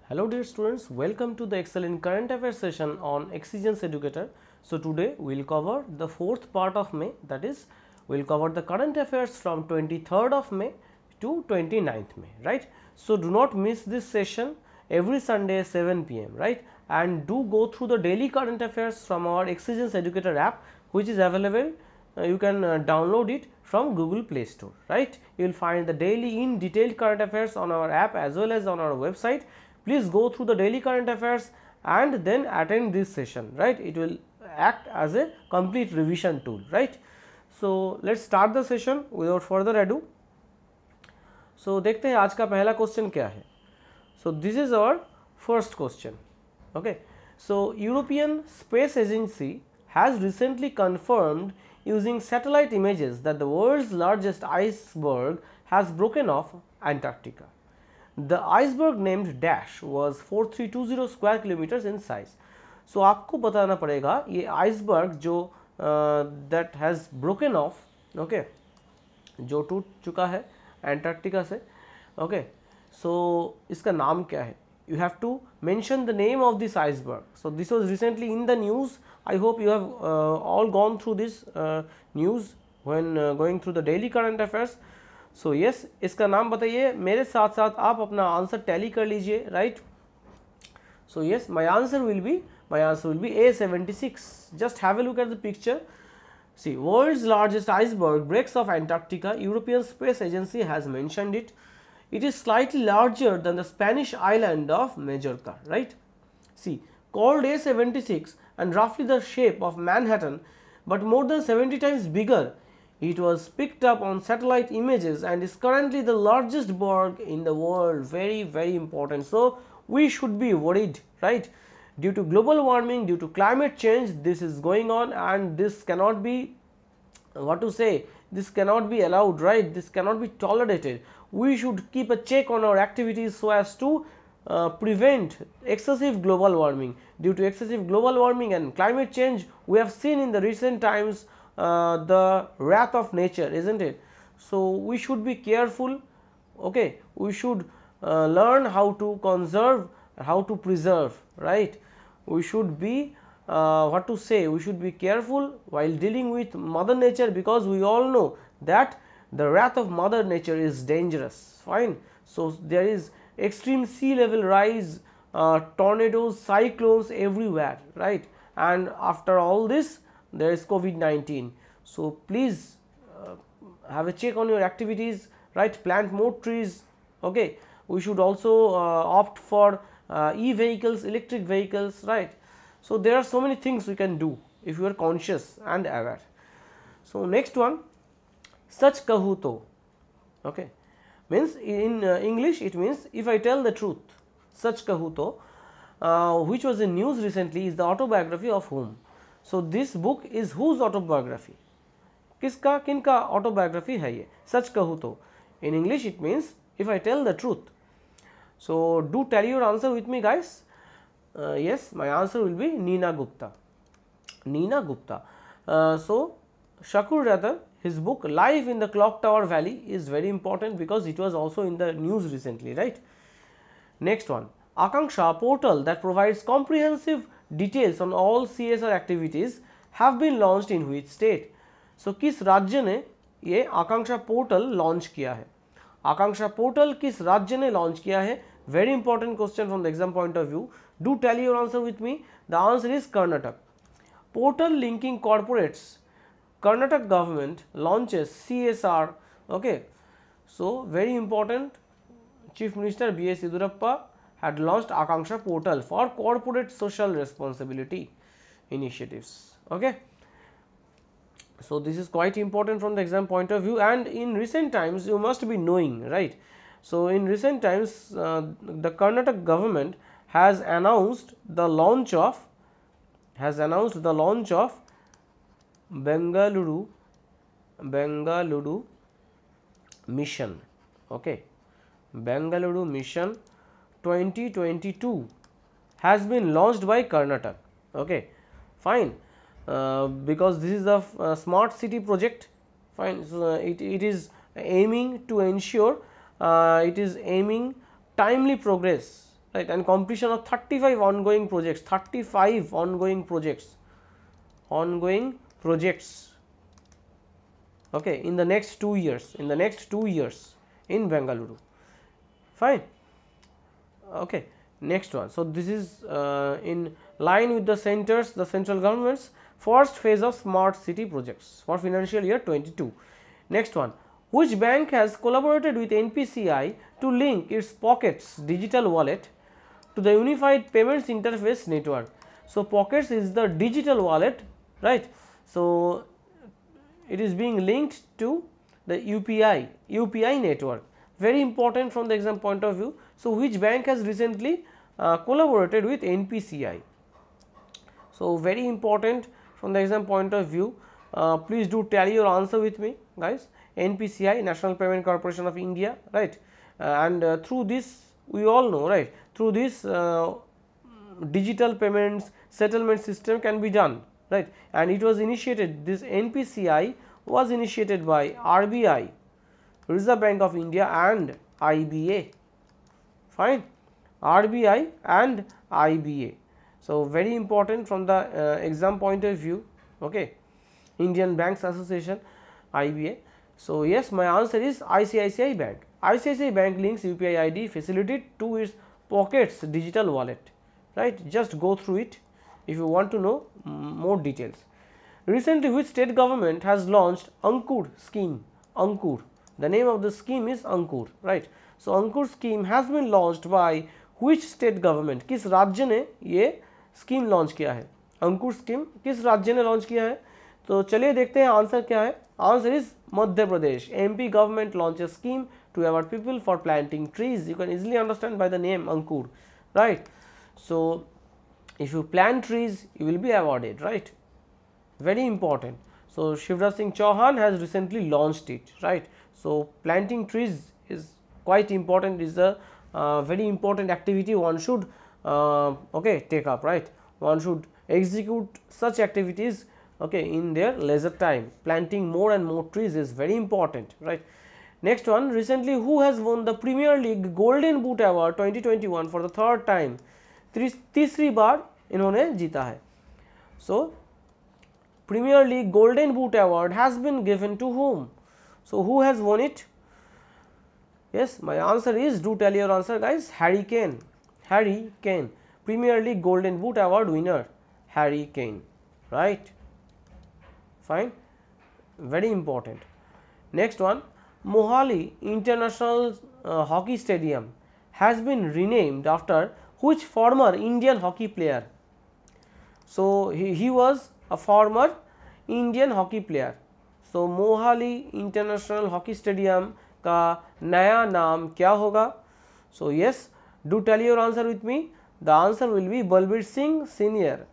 Hello dear students, welcome to the Excel in Current Affairs session on Exigence Educator. So today we will cover the fourth part of May, that is we will cover the current affairs from 23rd of May to 29th May, right. So do not miss this session every Sunday 7 pm, right, and do go through the daily current affairs from our Exigence Educator app, which is available. You can download it from Google Play Store, right. You will find the daily in detailed current affairs on our app as well as on our website. Please go through the daily current affairs and then attend this session, right. It will act as a complete revision tool, right. So let's start the session without further ado. So देखते हैं आज का पहला question क्या है. So this is our first question. Okay. So European Space Agency has recently confirmed using satellite images that the world's largest iceberg has broken off Antarctica. The iceberg named Dash was 4320 square kilometers in size. So आपको बताना पड़ेगा ये iceberg जो that has broken off, okay, जो टूट चुका है Antarctica से, okay. So इसका नाम क्या है? You have to mention the name of this iceberg. So this was recently in the news. I hope you have all gone through this news when going through the daily current affairs. So yes, इसका नाम बताइए, मेरे साथ साथ आप अपना answer tally कर लीजिए, right. So yes, my answer will be A76. Just have a look at the picture. See, world's largest iceberg breaks off Antarctica. European Space Agency has mentioned it. It is slightly larger than the Spanish island of Majorca, right. See, called A76 and roughly the shape of Manhattan, but more than 70 times bigger. It was picked up on satellite images and is currently the largest berg in the world. Very important. So we should be worried, right. Due to global warming, due to climate change, this is going on and this cannot be, what to say, this cannot be allowed, right. This cannot be tolerated. We should keep a check on our activities so as to prevent excessive global warming. Due to excessive global warming and climate change, we have seen in the recent times the wrath of nature, isn't it. So we should be careful, okay. We should learn how to conserve, how to preserve, right. We should be what to say, we should be careful while dealing with mother nature, because we all know that the wrath of mother nature is dangerous, fine. So there is extreme sea level rise, tornadoes, cyclones everywhere, right. And after all this there is COVID-19. So please have a check on your activities, right. Plant more trees, okay. We should also opt for e-vehicles, electric vehicles, right. So there are so many things we can do if you are conscious and aware. So next one, sach kahu to, okay, means in English it means if I tell the truth. Sach kahu to, which was in news recently, is the autobiography of whom. So this book is whose autobiography, किसका किनका autobiography है ये, सच कहूँ तो. In English it means if I tell the truth. So do tally your answer with me, guys. Yes, my answer will be Nina Gupta. Nina Gupta. So Shakur Rather, his book Life in the Clock Tower Valley is very important because it was also in the news recently, right. Next one, Akanksha portal that provides comprehensive details on all CSR activities have been launched in which state. So किस राज्य ने ये आकांक्षा portal launch किया है, आकांक्षा portal किस राज्य ने launch किया है. Very important question from the exam point of view. Do tell your answer with me. The answer is Karnataka. Portal linking corporates, Karnataka government launches CSR, okay. So very important, Chief Minister B.S. Yediyurappa had launched Akanksha portal for corporate social responsibility initiatives, okay. So this is quite important from the exam point of view, and in recent times you must be knowing, right. So in recent times the Karnataka government has announced the launch of Bengaluru mission, okay. Bengaluru mission 2022 has been launched by Karnataka, okay, fine. Because this is a smart city project, fine. So it is aiming to ensure, it is aiming timely progress right, and completion of 35 ongoing projects, 35 ongoing projects, okay, in the next 2 years, in Bengaluru. Fine. Okay, next one. So this is in line with the central government's first phase of smart city projects for financial year 22. Next one, which bank has collaborated with NPCI to link its Pockets digital wallet to the unified payments interface network? So Pockets is the digital wallet, right? So it is being linked to the UPI network, very important from the exam point of view. So which bank has recently collaborated with NPCI? So very important from the exam point of view. Please do tally your answer with me, guys. NPCI, National Payment Corporation of India, right? And through this, we all know, right, through this digital payments settlement system can be done, right, and it was initiated, this NPCI was initiated by RBI, Reserve Bank of India, and IBA. Fine, RBI and IBA. So very important from the exam point of view, okay, Indian Banks Association, IBA. So yes, my answer is ICICI Bank. ICICI Bank links UPI ID facility to its Pockets digital wallet, right? Just go through it if you want to know more details. Recently, which state government has launched Ankur scheme? Ankur, the name of the scheme is Ankur, right? So Ankur scheme has been launched by which state government? किस राज्य ने ये scheme launch किया है? अंकुर scheme किस राज्य ने launch किया है? तो चलिए देखते हैं आंसर क्या है. Answer is Madhya Pradesh. MP government launched a scheme to award people for planting trees. You can easily understand by the name Ankur, right? So if you plant trees, you will be awarded, right? Very important. So Shivraj Singh Chauhan has recently launched it, right? So planting trees is quite important, is a very important activity one should okay, take up, right? One should execute such activities, okay, in their leisure time. Planting more and more trees is very important, right? Next one, recently who has won the Premier League Golden Boot Award 2021 for the third time? तीसरी बार इन्होंने जीता है. So Premier League Golden Boot Award has been given to whom? So who has won it? Yes, my answer is, do tell your answer, guys. Harry Kane. Harry Kane, Premier League Golden Boot Award winner, Harry Kane, right? Fine, very important. Next one, Mohali International Hockey Stadium has been renamed after which former Indian hockey player? So he was a former Indian hockey player. So Mohali International Hockey Stadium का नया नाम क्या होगा? So yes, do tell your answer with me. The answer will be Balbir Singh Senior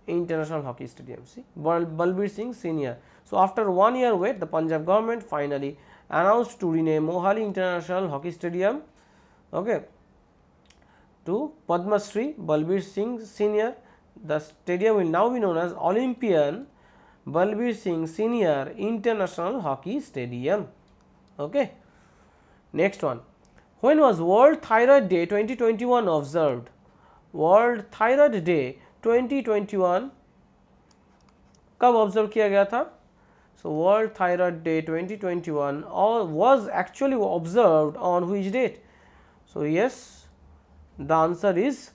International Hockey Stadium. See, Balbir Singh Senior. So after 1 year wait, the Punjab government finally announced to rename Mohali International Hockey Stadium, okay, to Padma Shri Balbir Singh Senior. The stadium will now be known as Olympian Balbir Singh Senior International Hockey Stadium. Okay. Next one, when was World Thyroid Day 2021 observed? World Thyroid Day 2021 कब observe किया गया था? So World Thyroid Day 2021 was actually observed on which date? So yes, the answer is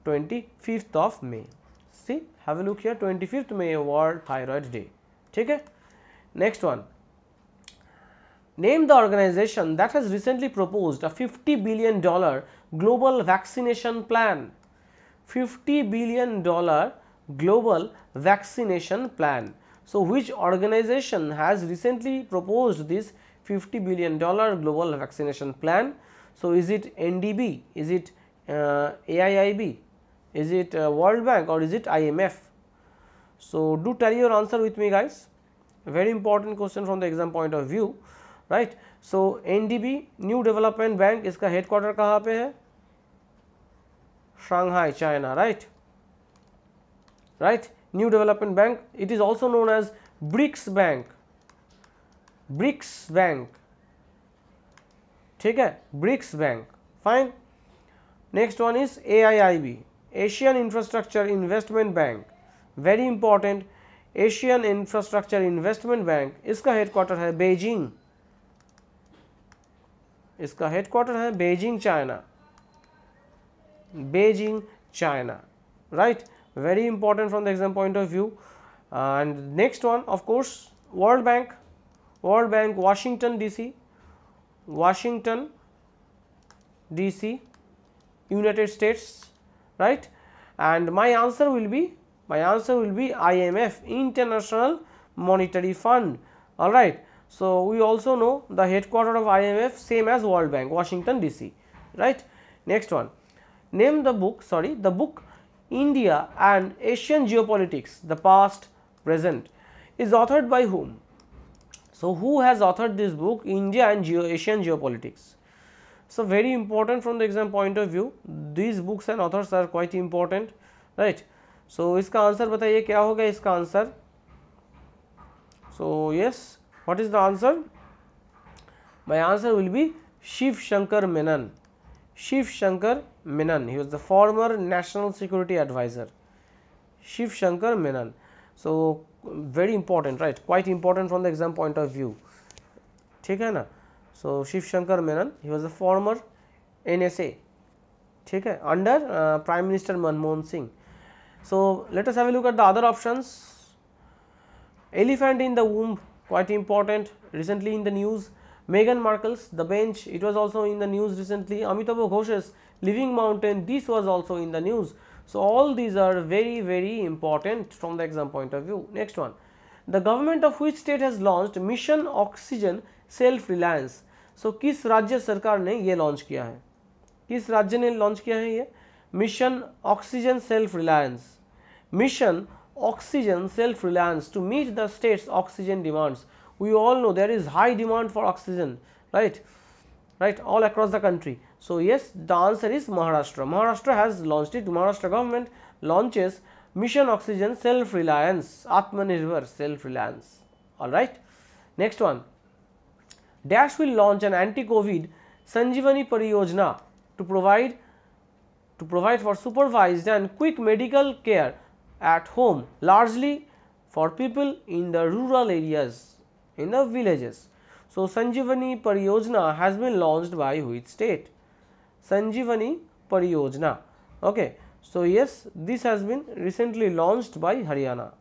25th of May. See, have a look here, 25th May World Thyroid Day. ठीक है. Next one, name the organization that has recently proposed a $50 billion global vaccination plan. $50 billion global vaccination plan. So which organization has recently proposed this $50 billion global vaccination plan? So is it NDB, is it AIIB, is it World Bank, or is it IMF? So do tell your answer with me, guys. Very important question from the exam point of view, right? So NDB, New Development Bank, इसका headquarter कहाँ पे है? Shanghai, China, right? Right, New Development Bank. It is also known as BRICS Bank. BRICS Bank, ठीक है, BRICS Bank. Fine. Next one is AIIB, Asian Infrastructure Investment Bank, very important, Asian infrastructure investment bank, इसका headquarter है Beijing, इसका headquarter है Beijing China, Beijing China, right, very important from the exam point of view. And next one of course World Bank, Washington DC, Washington DC, United States, right. And my answer will be IMF, International Monetary Fund, all right. So we also know the headquarter of IMF same as World Bank, Washington DC, right. Next one, name the book, the book India and Asian Geopolitics, the Past, Present, is authored by whom? So who has authored this book, India and Asian Geopolitics? So very important from the exam point of view, these books and authors are quite important, right. So इसका answer बताइए क्या होगा इसका answer? So yes, what is the answer? My answer will be Shiv Shankar Menon. Shiv Shankar Menon, he was the former National Security Advisor, Shiv Shankar Menon. So very important, right, quite important from the exam point of view, ठीक है ना. So Shiv Shankar Menon, he was the former NSA, ठीक है, under Prime Minister Manmohan Singh. So let us have a look at the other options. Elephant in the womb, quite important, recently in the news. Meghan Markle's The Bench, it was also in the news recently. Amitabh Ghosh's Living Mountain, this was also in the news. So all these are very important from the exam point of view. Next one, the government of which state has launched Mission Oxygen Self Reliance? So किस राज्य सरकार ने ये launch किया है, किस राज्य ने लॉन्च किया है ये mission oxygen self reliance, mission oxygen self reliance to meet the state's oxygen demands. We all know there is high demand for oxygen, right, all across the country. So yes, the answer is Maharashtra. Maharashtra has launched it. Maharashtra government launches mission oxygen self reliance, Atmanirbhar self reliance, all right. Next one, Dash will launch an anti-COVID Sanjeevani Pariyojana to provide for supervised and quick medical care at home, largely for people in the rural areas, in the villages. So Sanjeevani Pariyojana has been launched by which state? Sanjeevani Pariyojana, okay. So yes, this has been recently launched by Haryana.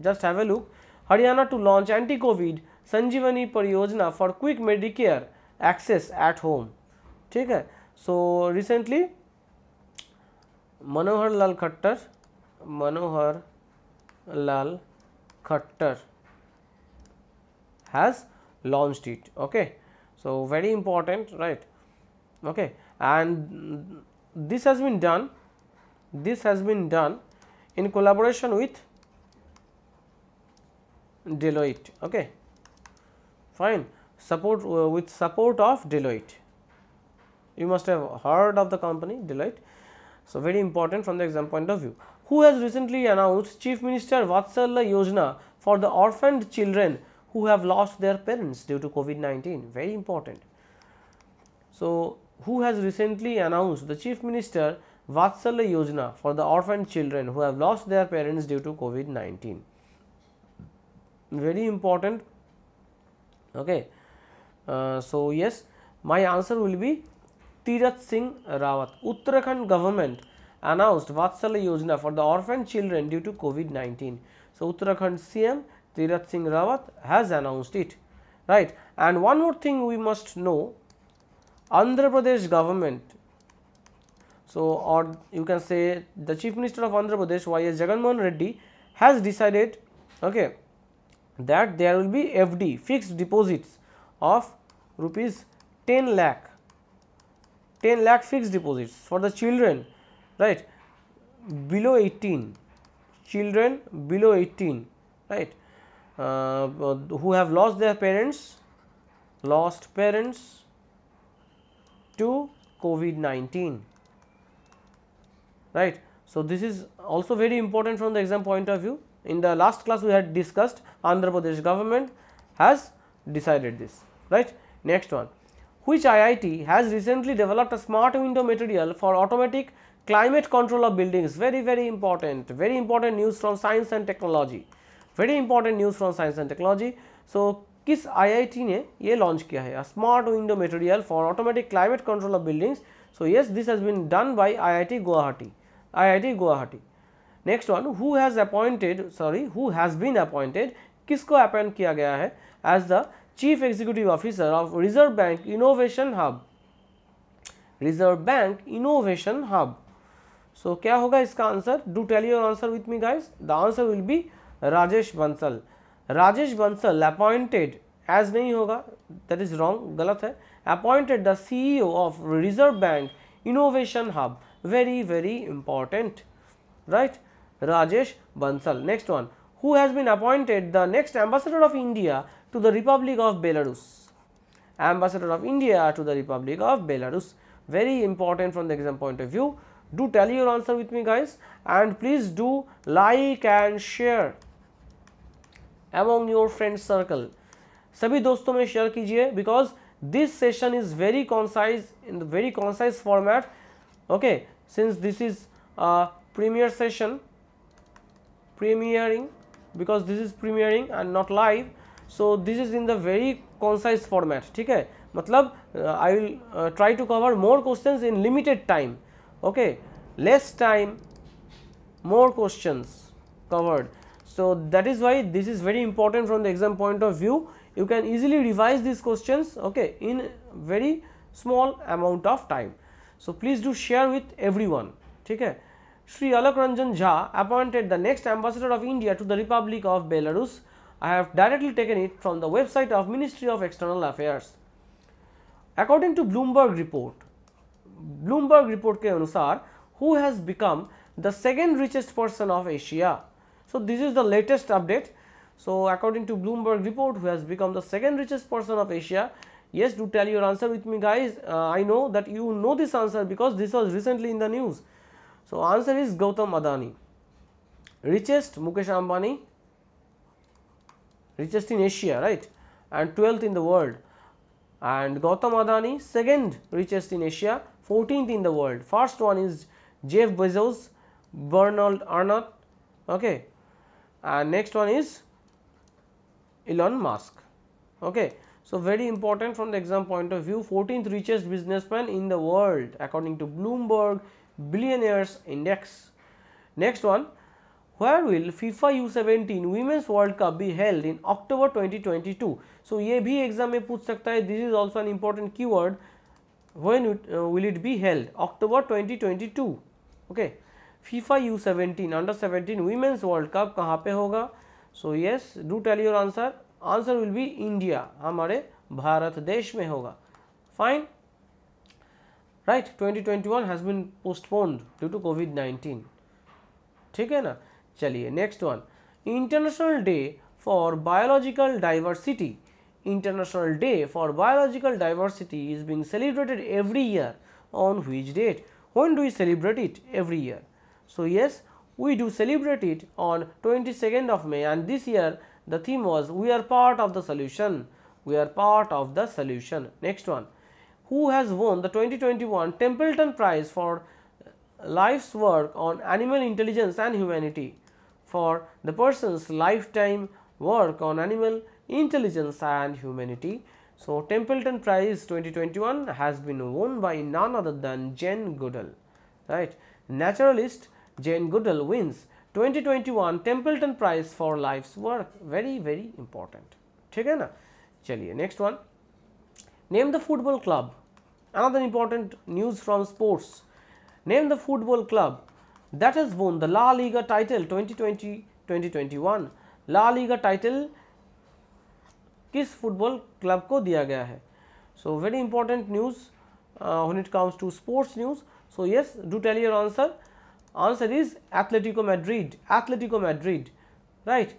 Just have a look, Haryana to launch anti-COVID Sanjeevani Pariyojana for quick Medicare access at home, ठीक है. So recently Manohar Lal Khattar has launched it, okay. So very important, right, okay. And this has been done in collaboration with Deloitte, okay, fine, with support of Deloitte. You must have heard of the company Deloitte. So very important from the exam point of view. Who has recently announced Chief Minister Vatsalya Yojana for the orphaned children who have lost their parents due to COVID-19? Very important. So who has recently announced the Chief Minister Vatsalya Yojana for the orphaned children who have lost their parents due to COVID-19? Very important, okay. So yes, my answer will be Tirath Singh Rawat. Uttarakhand government announced Vatsalya Yojana for the orphan children due to COVID-19. So Uttarakhand CM Tirath Singh Rawat has announced it, right. And one more thing we must know, Andhra Pradesh government, so or you can say the Chief Minister of Andhra Pradesh Y.S. Jagannath Reddy has decided, okay, that there will be FD, fixed deposits of rupees 10 lakh fixed deposits for the children, right, below 18, children below 18, right, who have lost their parents to COVID-19, right. So this is also very important from the exam point of view. In the last class we had discussed Andhra Pradesh government has decided this, right. Next one, which IIT has recently developed a smart window material for automatic climate control of buildings. Very important news from science and technology, very important news from science and technology. So किस IIT ने ये launch किया है, a smart window material for automatic climate control of buildings. So yes, this has been done by IIT Guwahati. Next one, who has been appointed, किसको appoint किया गया है as the chief executive officer of reserve bank innovation hub. So क्या होगा इसका answer? Do tell your answer with me guys. The answer will be Rajesh Bansal appointed, as नहीं होगा, that is wrong, गलत है. Appointed the CEO of reserve bank innovation hub, very important, right, Rajesh Bansal. Next one, who has been appointed the next ambassador of India to the Republic of Belarus? Ambassador of India to the Republic of Belarus, very important from the exam point of view. Do tell your answer with me guys, and please do like and share among your friend circle. सभी दोस्तों में share कीजिए, because this session is very concise, in the very concise format. Okay, since this is a premiere session, premiering, because this is premiering and not live, so this is in the very concise format. ठीक है, मतलब I will try to cover more questions in limited time. Okay, less time, more questions covered. So that is why this is very important from the exam point of view. You can easily revise these questions, okay, in very small amount of time. So please do share with everyone. ठीक है. Sri Alak Ranjan Jha appointed the next ambassador of India to the Republic of Belarus. I have directly taken it from the website of Ministry of External Affairs. According to Bloomberg report के अनुसार, who has become the second richest person of Asia? So this is the latest update. So according to Bloomberg report, who has become the second richest person of Asia? Yes, do tell your answer with me guys. I know that you know this answer because this was recently in the news. So answer is Gautam Adani. Richest, Mukesh Ambani, richest in Asia, right, and 12th in the world. And Gautam Adani, second richest in Asia, 14th in the world. First one is Jeff Bezos, Bernard Arnault, okay, and next one is Elon Musk. Okay, so very important from the exam point of view. 14th richest businessman in the world according to Bloomberg Billionaires Index. Next one, where will FIFA U17 Women's World Cup be held in October 2022? So ये भी exam में पूछ सकता है. This is also an important keyword. When will it be held? October 2022. Okay, FIFA U17 Under 17 Women's World Cup कहाँ पे होगा? So yes, do tell your answer. Answer will be India, हमारे भारत देश में होगा. Fine. Right, 2021 has been postponed due to COVID-19. ठीक है ना. चलिए next one, international day for biological diversity. International day for biological diversity is being celebrated every year on which date? When do we celebrate it? Every year. So yes, we do celebrate it on 22nd of May, and this year the theme was we are part of the solution. We are part of the solution. Next one, who has won the 2021 Templeton Prize for life's work on animal intelligence and humanity? For the person's lifetime work on animal intelligence and humanity. So Templeton Prize 2021 has been won by none other than Jane Goodall, right? Naturalist Jane Goodall wins 2021 Templeton Prize for life's work. Very important. ठीक है ना. चलिए next one, name the football club. Another important news from sports. Name the football club that has won the La Liga title 2020-2021. La Liga title किस football club को दिया गया है? So very important news when it comes to sports news. So yes, do tell your answer. Answer is Atletico Madrid. Atletico Madrid, right?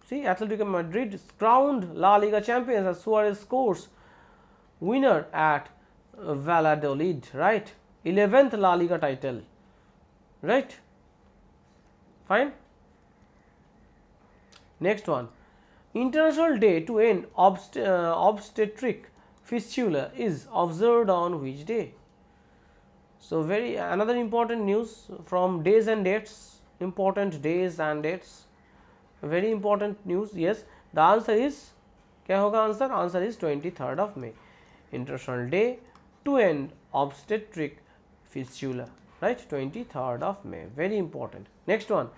See, Atletico Madrid crowned La Liga champions as Suarez scores winner at Valladolid, right? 11th La Liga title, right? Fine. Next one, International Day to End Obstetric fistula is observed on which day? So very another important news from days and dates, important days and dates, very important news. Yes, the answer is, क्या होगा answer? Answer is 23rd of May, International Day to End Obstetric Fistula, right? 23rd of May, very important. Next one,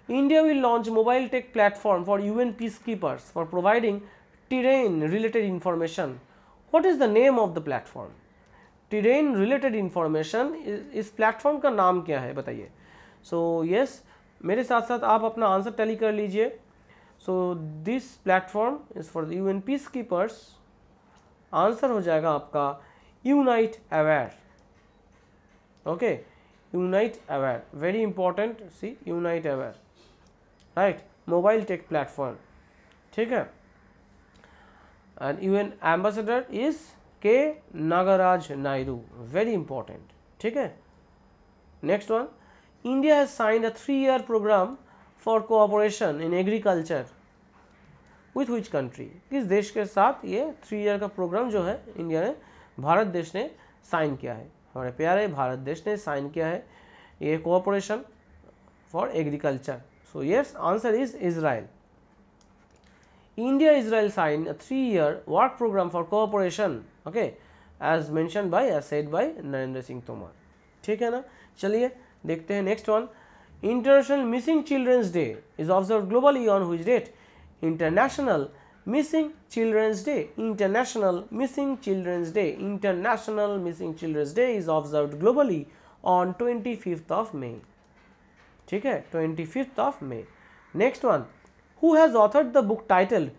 India will launch mobile tech platform for UN peacekeepers for providing terrain related information. What is the name of the platform? terrain related information, इस platform का नाम क्या है बताइए. So yes, मेरे साथ साथ आप अपना आंसर टैली कर लीजिए. So this platform is for the UN peacekeepers. Answer हो जाएगा आपका unite aware. Okay, unite aware, very important. See unite aware, right, mobile tech platform. ठीक है, एंड यूएन एम्बेसडर इज के नागराज नायडू, वेरी इंपॉर्टेंट. ठीक है, next one, India has signed a 3-year programme for cooperation in agriculture with which country? किस देश के साथ ये 3 year का प्रोग्राम जो है इंडिया ने, भारत देश ने साइन किया है? हमारे प्यारे भारत देश ने साइन किया है ये cooperation for agriculture. So yes, answer is Israel. India Israel signed a 3-year work program for cooperation, okay, as mentioned by, as said by Narendra Singh Tomar. ठीक है ना, चलिए देखते हैं next one. International missing childrens day is observe globally on which date? International missing childrens day, international missing childrens day, international missing childrens day is observed globally on 25th of May. ठीक है, 25th of May. Next one, who has authored the book titled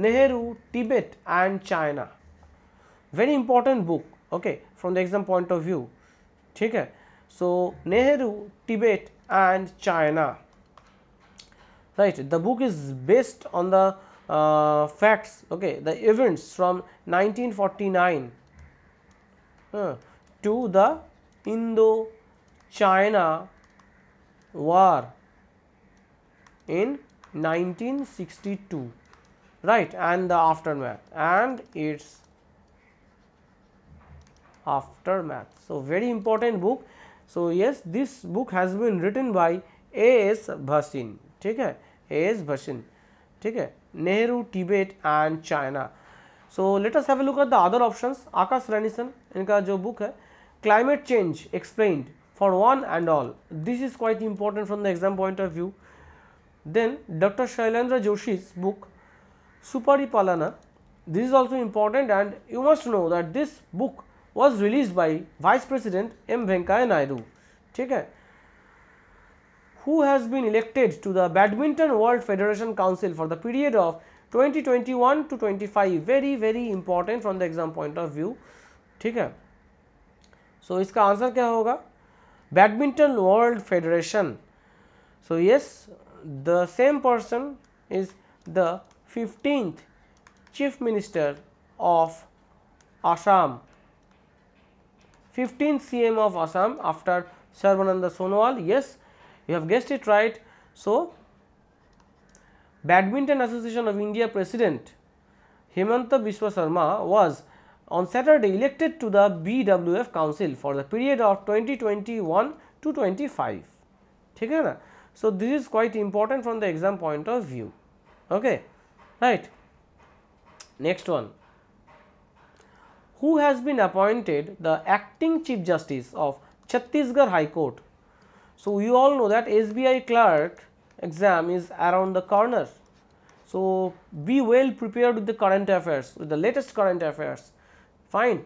Nehru, Tibet and China? Very important book, okay, from the exam point of view. ठीक है, so Nehru, Tibet and China, right? The book is based on the facts, okay, the events from 1949 to the Indo-China war in 1962, right, and the aftermath and its aftermath. So very important book. So yes, this book has been written by A.S. Bhasin. ठीक है, A.S. Bhasin. ठीक है, Nehru, Tibet and China. So let us have a look at the other options. आकाश रानीसन इनका जो book है Climate Change Explained for One and All. This is quite important from the exam point of view. Then Dr. Shailendra Joshi's book Suparipalana, this is also important, and you must know that this book was released by Vice President M. Venkaiah Naidu. ठीक है, who has been elected to the Badminton World Federation Council for the period of 2021 to 25, very very important from the exam point of view. ठीक है, so इसका answer क्या होगा? Badminton World Federation. So yes, the same person is the 15th Chief Minister of Assam, 15th CM of Assam after Sarbananda Sonowal. Yes, you have guessed it right. So Badminton Association of India President Himanta Biswa Sarma was on Saturday elected to the BWF Council for the period of 2021 to 25. ठीक है ना, so this is quite important from the exam point of view. Okay, right. Next one, who has been appointed the acting Chief Justice of Chhattisgarh High Court? So you all know that SBI clerk exam is around the corner. So be well prepared with the current affairs, with the latest current affairs. Fine.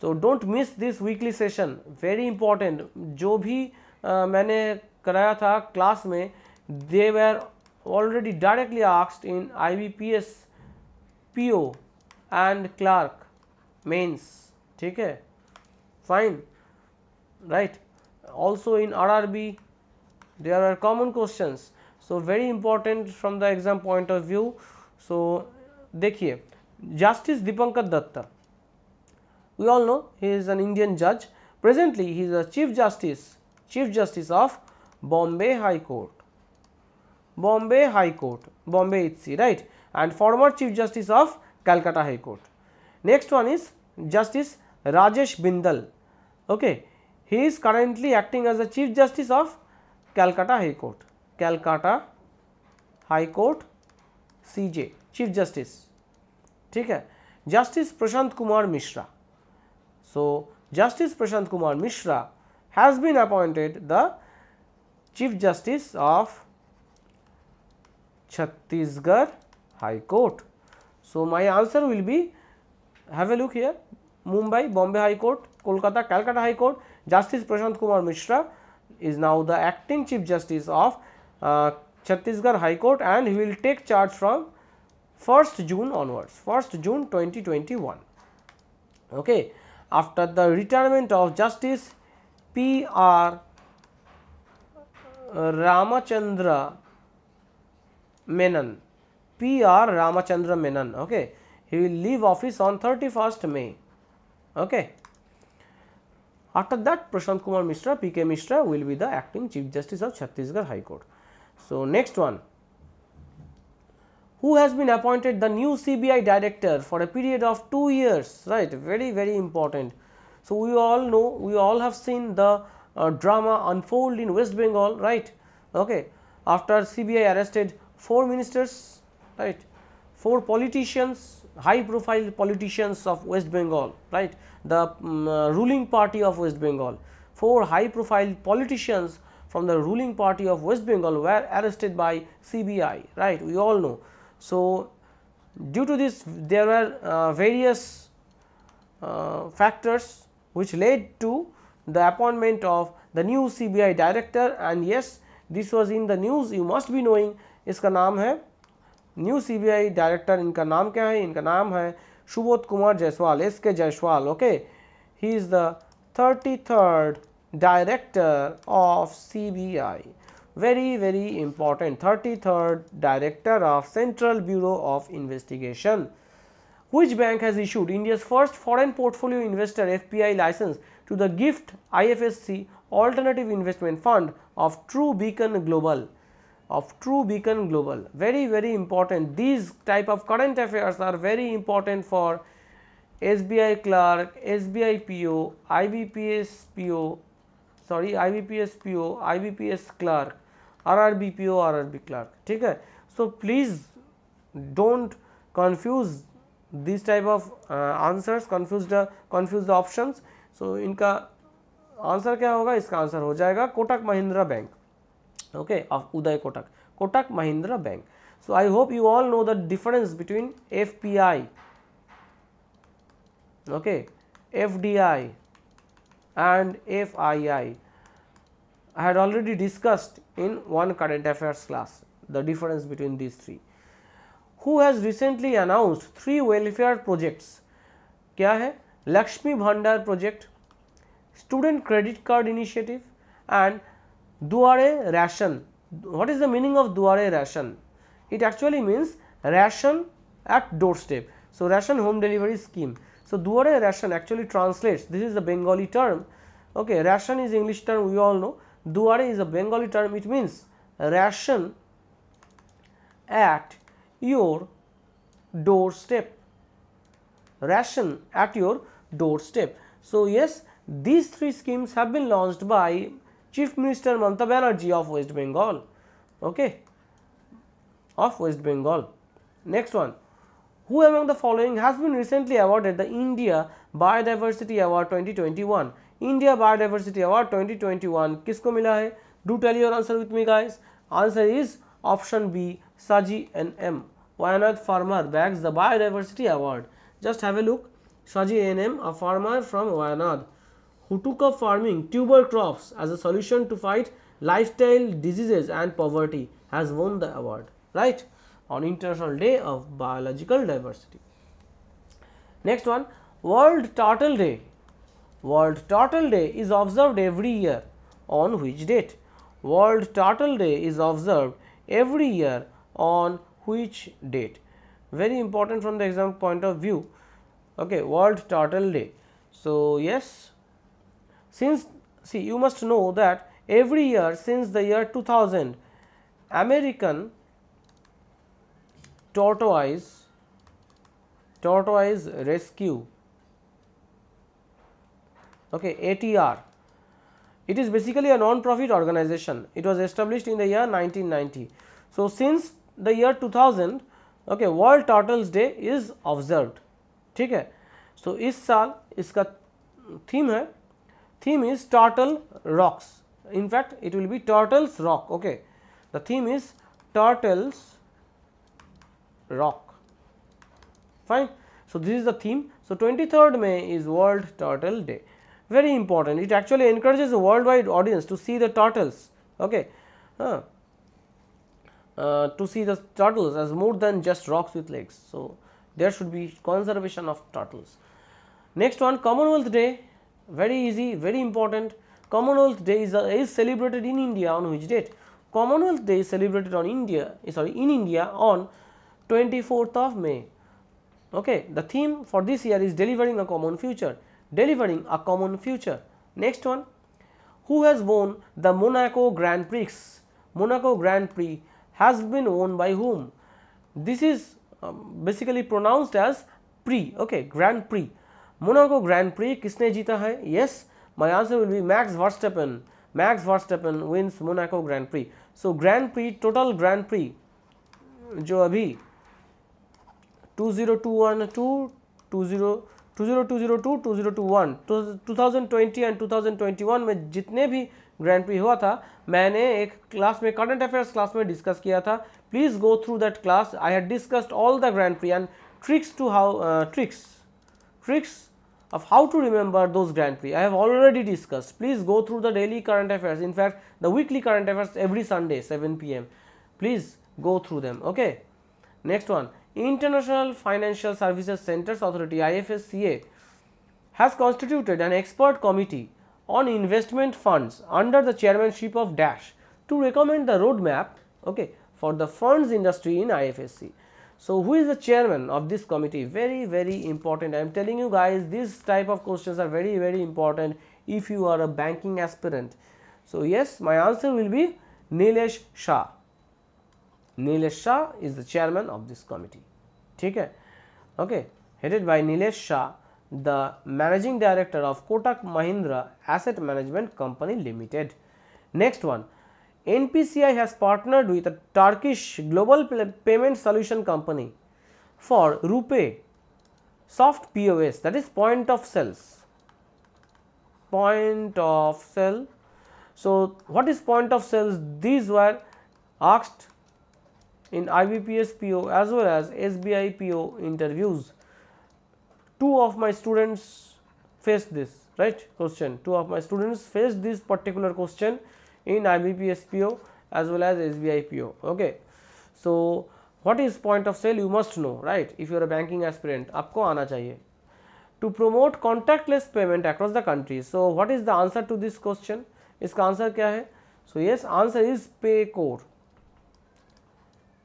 So don't miss this weekly session. Very important. जो भी मैंने कराया था class में, they were already directly asked in IBPS PO and clerk mains. ठीक है, fine, right. Also in RRB there are common questions, so very important from the exam point of view. So देखिए, Justice Dipankar Datta, we all know he is an Indian judge. Presently he is a Chief Justice of Bombay High Court, Bombay High Court, Bombay HC, right, and former Chief Justice of Calcutta High Court. Next one is Justice Rajesh Bindal. Okay, he is currently acting as the Chief Justice of Calcutta High Court. Calcutta High Court CJ, Chief Justice. ठीक है. Justice Prashant Kumar Mishra. So, Justice Prashant Kumar Mishra has been appointed the Chief Justice of Chhattisgarh High Court. So, my answer will be, have a look here, Mumbai, Bombay High Court, Kolkata, Calcutta High Court. Justice Prashant Kumar Mishra is now the acting Chief Justice of Chhattisgarh High Court, and he will take charge from 1st June onwards, 1st June 2021. Okay. After the retirement of Justice P.R. Ramachandra Menon, P.R. Ramachandra Menon, okay, he will leave office on 31st May. Okay. After that, Prashant Kumar Mishra, P.K. Mishra will be the acting Chief Justice of Chhattisgarh High Court. So, next one, who has been appointed the new CBI director for a period of 2 years, right, very important. So, we all know, we all have seen the drama unfold in West Bengal, right. Okay. After CBI arrested 4 ministers, right, 4 politicians, high profile politicians of West Bengal, right, the ruling party of West Bengal, 4 high profile politicians from the ruling party of West Bengal were arrested by CBI, right, we all know. So, due to this there were various factors which led to the appointment of the new CBI director, and yes, this was in the news, you must be knowing. इसका नाम है new CBI director, इनका नाम क्या है, इनका नाम है Subodh Kumar Jaiswal, SK Jaiswal. Okay, he is the 33rd director of CBI, very important, 33rd director of Central Bureau of Investigation. Which bank has issued India's first foreign portfolio investor FPI license to the GIFT IFSC Alternative Investment Fund of True Beacon Global? Very important. These type of current affairs are very important for SBI clerk, SBI PO, IBPS PO, IBPS clerk, RRB PO, RRB clerk. ठीक है. So please don't confuse these type of answers, confuse the options. So इनका answer क्या होगा, इसका answer हो जाएगा Kotak Mahindra bank. Okay, of Uday Kotak Mahindra Bank. So I hope you all know the difference between FPI, okay, FDI and FII. I had already discussed in one current affairs class the difference between these three. Who has recently announced 3 welfare projects? क्या है? Lakshmi Bhandar project, Student Credit Card Initiative, and Duare Ration. What is the meaning of Duare Ration? It actually means ration at doorstep. So, ration home delivery scheme. So, Duare Ration actually translates, this is the Bengali term. Okay, ration is English term, we all know. Duare is a Bengali term, it means ration at your doorstep. Ration at your doorstep. So, yes, these 3 schemes have been launched by Chief Minister Mamata Banerjee of West Bengal, okay, of West Bengal. Next one, who among the following has been recently awarded the India Biodiversity Award 2021? India Biodiversity Award 2021 किसको मिला है? Do tell your answer with me, guys. Answer is option B, Saji NM. Wayanad farmer bags the Biodiversity Award. Just have a look. Saji NM, a farmer from Wayanad, who took up farming tuber crops as a solution to fight lifestyle diseases and poverty, has won the award, right, on International Day of Biological Diversity. Next one, World Turtle Day. World Turtle Day is observed every year on which date? World Turtle Day is observed every year on which date? Very important from the exam point of view. Okay, World Turtle Day. So, yes, since, see, you must know that every year since the year 2000, American tortoise rescue Okay, ATR. It is basically a non-profit organization. It was established in the year 1990. So since the year 2000, okay, World Turtles Day is observed. ठीक है. So इस साल इसका theme है, theme is Turtle Rocks. In fact, it will be Turtles Rock. Okay, the theme is Turtles Rock. Fine. So this is the theme. So 23rd May is World Turtle Day. Very important. It actually encourages a worldwide audience to see the turtles. Okay, to see the turtles as more than just rocks with legs. So there should be conservation of turtles. Next one, Commonwealth Day. Very easy, very important. Commonwealth Day is celebrated in India on which date? Commonwealth Day is celebrated on in India on 24th of May. Okay, the theme for this year is delivering a common future. Delivering a common future. Next one, who has won the Monaco Grand Prix? Monaco Grand Prix has been won by whom? This is basically pronounced as Prix. Okay, Grand Prix. Monaco Grand Prix किसने जीता है? Yes, my answer will be Max Verstappen. Max Verstappen wins Monaco Grand Prix. So Grand Prix, total Grand Prix जो अभी 2021 2002 2021 2020 and 2021 में जितने भी grand pre हुआ था, मैंने एक क्लास में करंट अफेयर्स क्लास में डिस्कस किया था. Please go through that class. I had discussed all the grand pre and tricks to how tricks of how to remember those Grand Prix. I have already discussed. Please go through the daily current affairs. In fact, the weekly current affairs every Sunday 7 p.m. Please go through them. Okay. Next one, International Financial Services Centers Authority IFSCA has constituted an expert committee on investment funds under the chairmanship of Dash to recommend the roadmap, okay, for the funds industry in IFSC. So who is the chairman of this committee? Very, very important. I am telling you guys, this type of questions are very, very important if you are a banking aspirant. So yes, my answer will be Nilesh Shah. Nilesh Shah is the chairman of this committee. ठीक है, okay, headed by Nilesh Shah, the managing director of Kotak Mahindra Asset Management Company Limited. Next one, NPCI has partnered with a Turkish global payment solution company for RuPay soft POS, that is point of sales. Point of sale. So what is point of sales? These were asked in IBPS PO as well as SBI PO interviews. Two of my students faced this, right, question. Two of my students faced this particular question in IBPS PO as well as SBI PO. Okay, so what is point of sale? You must know, right? If you are a banking aspirant, आपको आना चाहिए. To promote contactless payment across the country. So what is the answer to this question? इसका answer क्या है? So yes, answer is Paycore.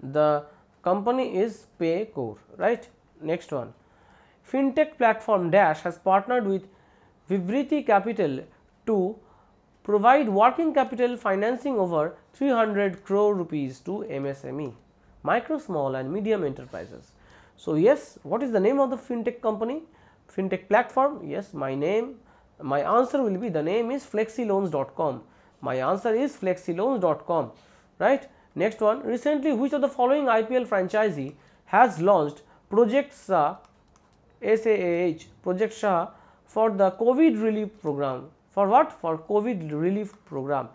The company is Paycore, right? Next one, fintech platform Dash has partnered with Vivriti Capital to provide working capital financing over 300 crore rupees to MSME, micro, small and medium enterprises. So yes, what is the name of the fintech company, fintech platform? Yes, my answer will be, the name is flexiloans.com. My answer is flexiloans.com, right? Next one, recently which of the following IPL franchisee has launched Project SAH, SAAH, Project SAH for the COVID relief program? For what? For COVID relief program.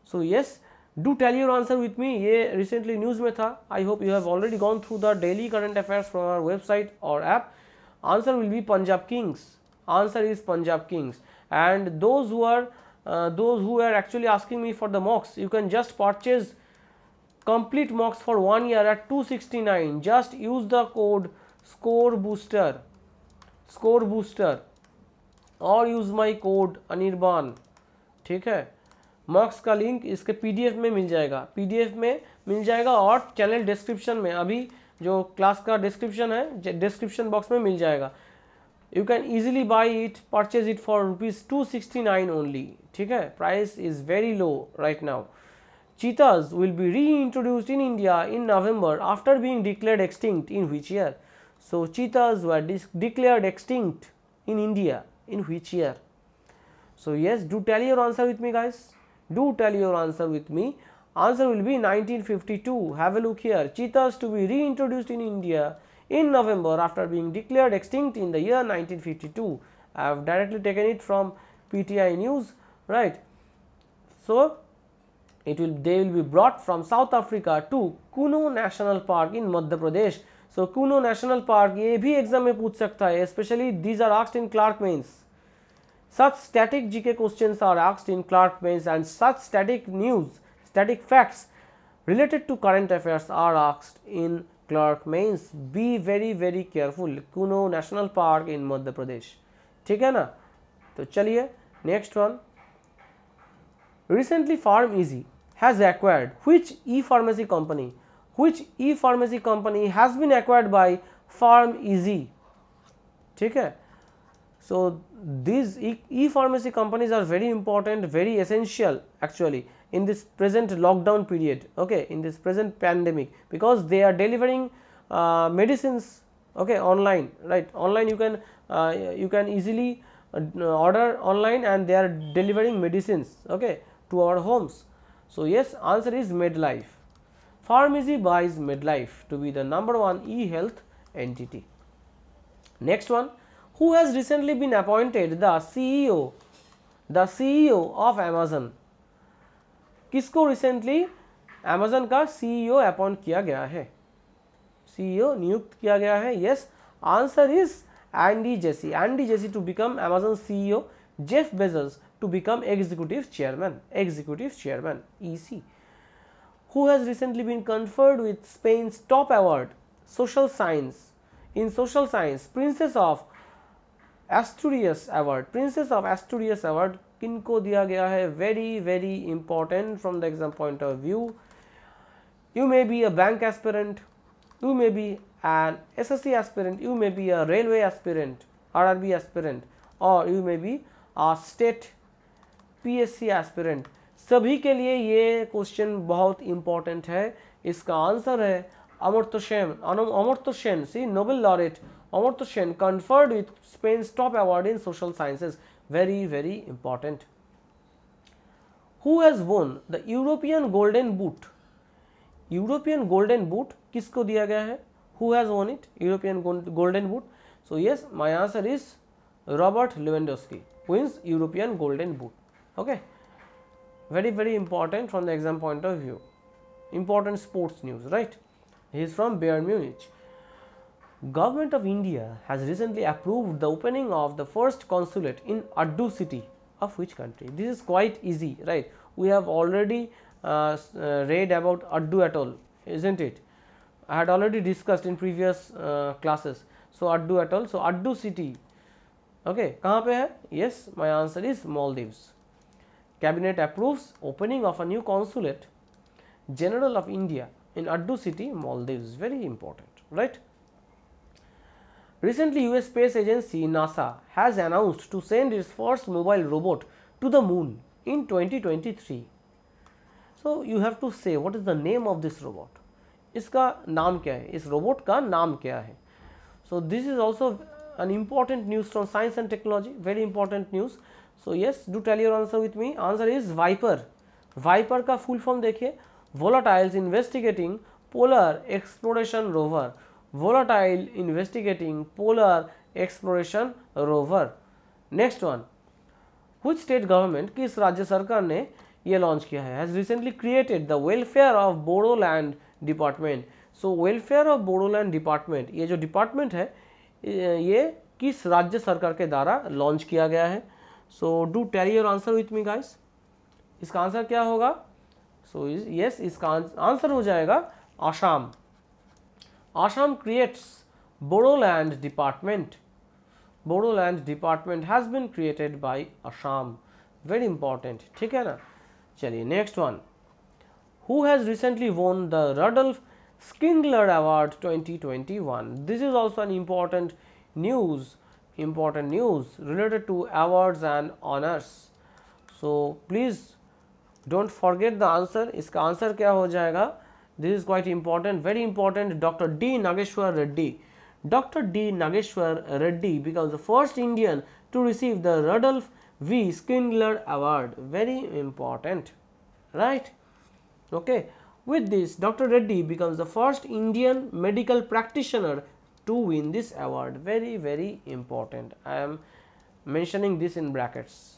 So yes, do tell your answer with me. ये recently news में था. I hope you have already gone through the daily current affairs from our website or app. Answer will be Punjab Kings. Answer is Punjab Kings. And those who are actually asking me for the mocks, you can just purchase complete mocks for 1 year at 269. Just use the code score booster और use my code Anirban. ठीक है, मॉक्स का link इसके PDF में मिल जाएगा, और channel description में अभी जो क्लास का डिस्क्रिप्शन है, डिस्क्रिप्शन बॉक्स में मिल जाएगा. You can easily by it, purchase it for ₹269 only. ठीक है, price is very low right now. Cheetahs will be reintroduced in India in November after being declared extinct in which year? So cheetahs were declared extinct in India in which year? So yes, do tell your answer with me, guys. Do tell your answer with me. Answer will be 1952. Have a look here. Cheetahs to be reintroduced in India in November after being declared extinct in the year 1952. I have directly taken it from PTI News, right? So they will be brought from South Africa to Kuno National Park in Madhya Pradesh. So Kuno National Park, ये भी exam में पूछ सकता है, especially these are asked in Clerk Mains. Such static GK questions are asked in Clerk Mains, and such static news, static facts related to current affairs are asked in Clerk Mains. Be very very careful. Kuno National Park in Madhya Pradesh, ठीक है ना? तो चलिए next one. Recently PharmEasy has acquired which e-pharmacy company? Which e-pharmacy company has been acquired by PharmEasy? ठीक है. So these e-pharmacy companies are very important, very essential actually in this present lockdown period, okay, in this present pandemic, because they are delivering medicines, okay, online, right? Online you can easily order online, and they are delivering medicines, okay, to our homes. So yes, answer is MedLife. PharmEasy buys MedLife to be the #1 e-health entity. Next one, who has recently been appointed the CEO of Amazon? किसको recently Amazon का CEO appoint किया गया है? CEO नियुक्त किया गया है. Yes, answer is Andy Jassy. Andy Jassy to become Amazon CEO. Jeff Bezos to become executive chairman. EC. Who has recently been conferred with Spain's top award, social science? In social science, Princess of Asturias award किनको दिया गया है? Very important from the exam point of view. You may be a bank aspirant, you may be an SSC aspirant, you may be a railway aspirant, RRB aspirant, or you may be a state PSC aspirant. सभी के लिए ये question बहुत important है. इसका answer है Amartya Sen, see Nobel laureate Amartya Sen conferred with Spain's top award in social sciences. Very important. Who has won the European Golden Boot? European Golden Boot किसको दिया गया है? Who has won it? European Golden Boot. So yes, my answer is Robert Lewandowski wins European Golden Boot. Okay, very important from the exam point of view. Important sports news, right? He is from Bayern Munich. Government of India has recently approved the opening of the first consulate in Addu city of which country? This is quite easy, right? We have already read about Addu atoll, isn't it? I had already discussed in previous classes. So Addu atoll, so Addu city, okay, कहाँ पे है? Yes, my answer is Maldives. Cabinet approves opening of a new consulate general of India in Addu city, Maldives. Very important, right? Recently, US space agency NASA has announced to send its first mobile robot to the moon in 2023. So you have to say what is the name of this robot. इसका नाम क्या है? इस robot का नाम क्या है? So this is also an important news from science and technology. Very important news. So yes, do tell your answer with me. Answer is Viper. Viper का full form देखिए, Volatiles Investigating Polar Exploration Rover. Volatile Investigating Polar Exploration Rover. Next one, which state government, किस राज्य सरकार ने ये launch किया है? Has recently created the Welfare of Bodoland Department. So Welfare of Bodoland Department, ये जो डिपार्टमेंट है ये किस राज्य सरकार के द्वारा लॉन्च किया गया है? So do tell your answer with me guys. इसका आंसर क्या होगा? So yes, इसका आंसर हो जाएगा Assam. Assam creates Bodoland Department. Bodoland Department has been created by Assam. Very important, ठीक है ना? चलिए next one. Who has recently won the Rudolf Schindler Award 2021? This is also an important news related to awards and honors. So please don't forget the answer. इसका answer क्या हो जाएगा? This is quite important, very important. Dr. D. Nageshwar Reddy. Dr. D. Nageshwar Reddy becomes the first Indian to receive the Rudolf V. Schindler Award, very important, right? Okay. With this, Dr. Reddy becomes the first Indian medical practitioner to win this award. Very, very important. I am mentioning this in brackets.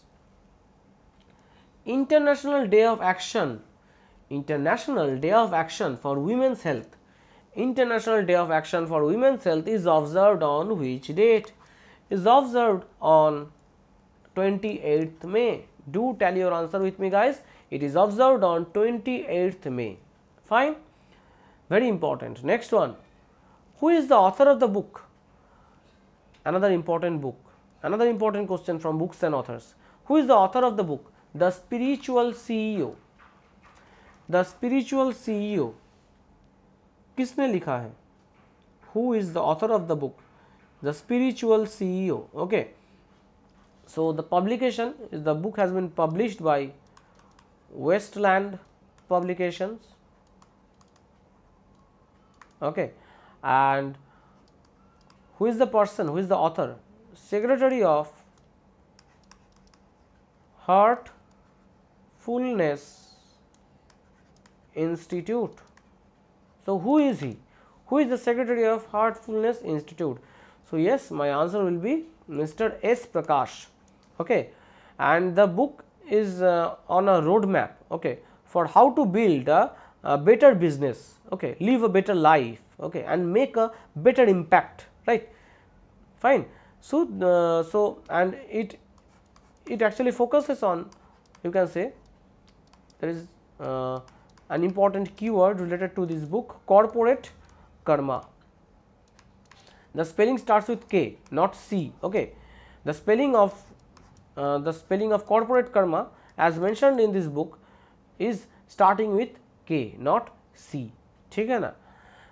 International Day of Action. International Day of Action for Women's Health. International Day of Action for Women's Health is observed on which date? Is observed on 28th May. Do tell your answer with me, guys. It is observed on 28th May. Fine. Very important. Next one. Who is the author of the book? Another important book. Another important question from books and authors. Who is the author of the book? The Spiritual CEO. The Spiritual CEO. किसने लिखा है? Who is the author of the book? The Spiritual CEO. Okay. So the publication is, the book has been published by Westland Publications. Okay. And who is the person, who is the author? Secretary of Heartfulness Institute. So who is he? Who is the secretary of Heartfulness Institute? So yes, my answer will be Mr. S. Prakash. Okay. And the book is on a roadmap, okay, for how to build a better business, okay, live a better life, okay, and make a better impact, right? Fine. So and it actually focuses on, you can say, there is an important keyword related to this book, corporate karma. The spelling starts with K, not C. Okay. The spelling of corporate karma, as mentioned in this book, is starting with K, not C. ठीक है ना?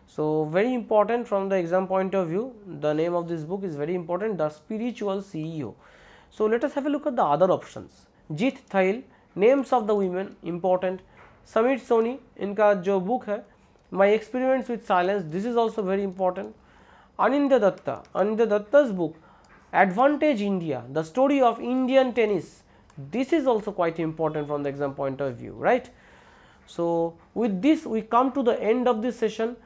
So very important from the exam point of view. The name of this book is very important. The Spiritual CEO. So let us have a look at the other options. Jeet Thail, names of the women, important. Samit Soni, इनका जो book है, My Experiments with Silence, this is also very important. Anindya Datta's book, Advantage India, the story of Indian tennis, this is also quite important from the exam point of view, right? So with this we come to the end of this session.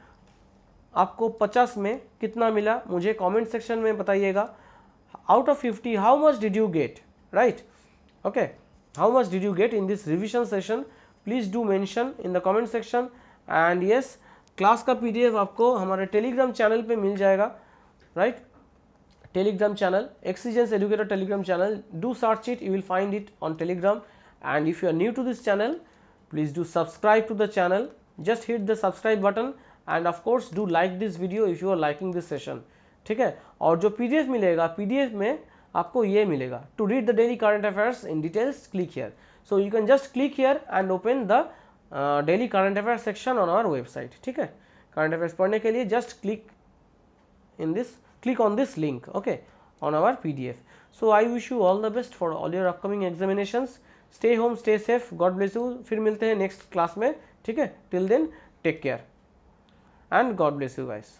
आपको 50 में कितना मिला मुझे comment section में बताइएगा. Out of 50, how much did you get, right? Okay, how much did you get in this revision session? Please do mention in the comment section. And yes, class का PDF आपको हमारे Telegram channel पे मिल जाएगा, right? Telegram channel, Exigence Educator Telegram channel, do search it, you will find it on Telegram. And if you are new to this channel, please do subscribe to the channel. Just hit the subscribe button and of course do like this video if you are liking this session. ठीक है. और जो PDF मिलेगा, PDF में आपको ये मिलेगा, to read the daily current affairs in details, click here. So you can just click here and open the daily current affair section on our website. ठीक है. करंट अफेयर्स पढ़ने के लिए just click in this, click on this link, okay, on our PDF. So I wish you all the best for all your upcoming examinations. Stay home, stay safe, God bless you. फिर मिलते हैं next class में. ठीक है. Till then, take care and God bless you guys.